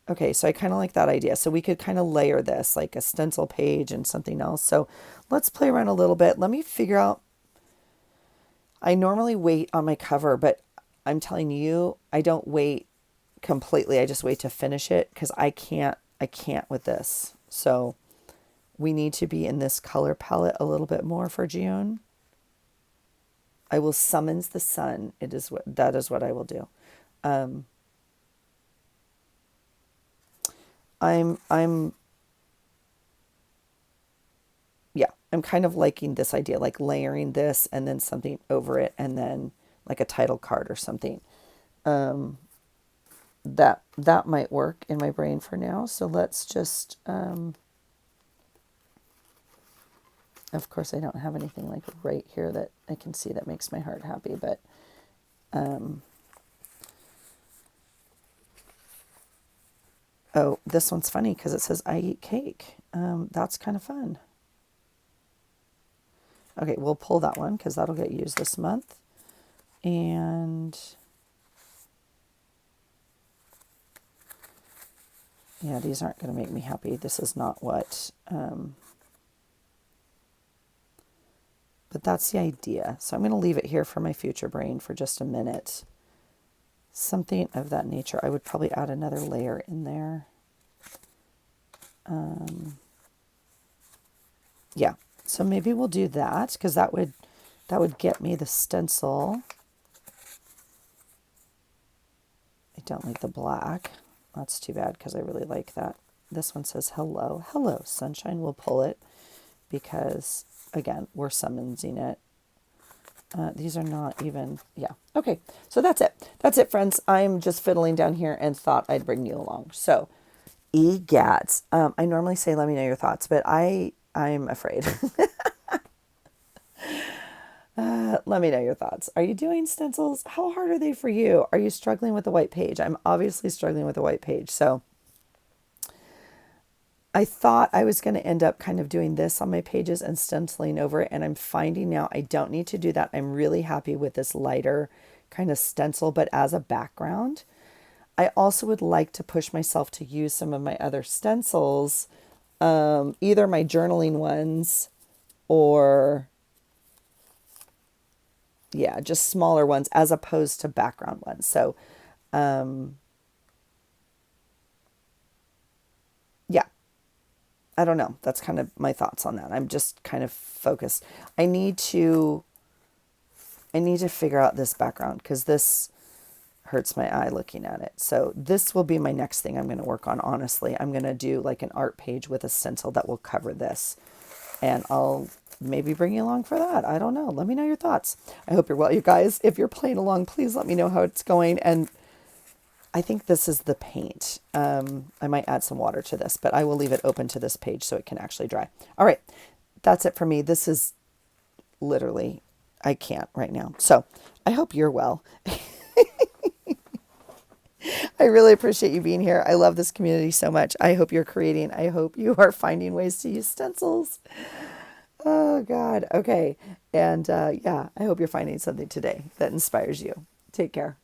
Okay, so I kind of like that idea. So we could kind of layer this like a stencil page and something else. So let's play around a little bit. Let me figure out. I normally wait on my cover, but I'm telling you, I don't wait completely. I just wait to finish it because I can't with this. So we need to be in this color palette a little bit more for June. I will summons the sun. That is what I will do. I'm kind of liking this idea, like layering this and then something over it and then like a title card or something. That might work in my brain for now. So let's just, of course I don't have anything like right here that I can see that makes my heart happy, but, oh, this one's funny because it says I eat cake. That's kind of fun. Okay, we'll pull that one because that'll get used this month. And yeah, these aren't going to make me happy. This is not what, but that's the idea. So I'm going to leave it here for my future brain for just a minute. Something of that nature. I would probably add another layer in there. Yeah. So maybe we'll do that because that would get me the stencil. I don't like the black. That's too bad because I really like that. This one says hello. Hello, sunshine. We'll pull it because, again, we're summoning it. These are not even, yeah. Okay, so that's it. That's it, friends. I'm just fiddling down here and thought I'd bring you along. So, EGATs. I normally say, let me know your thoughts, but I'm afraid. Let me know your thoughts. Are you doing stencils? How hard are they for you? Are you struggling with the white page? I'm obviously struggling with the white page. So I thought I was going to end up kind of doing this on my pages and stenciling over it. And I'm finding now I don't need to do that. I'm really happy with this lighter kind of stencil, but as a background. I also would like to push myself to use some of my other stencils, either my journaling ones or, yeah, just smaller ones as opposed to background ones. So, yeah, I don't know. That's kind of my thoughts on that. I'm just kind of focused. I need to figure out this background because this hurts my eye looking at it. So this will be my next thing I'm going to work on. Honestly, I'm going to do like an art page with a stencil that will cover this, and I'll maybe bring you along for that. I don't know. Let me know your thoughts. I hope you're well, you guys. If you're playing along, please let me know how it's going. And I think this is the paint. I might add some water to this, but I will leave it open to this page so it can actually dry. All right. That's it for me. This is literally, I can't right now. So I hope you're well. I really appreciate you being here. I love this community so much. I hope you're creating. I hope you are finding ways to use stencils. Oh, God. Okay. And yeah, I hope you're finding something today that inspires you. Take care.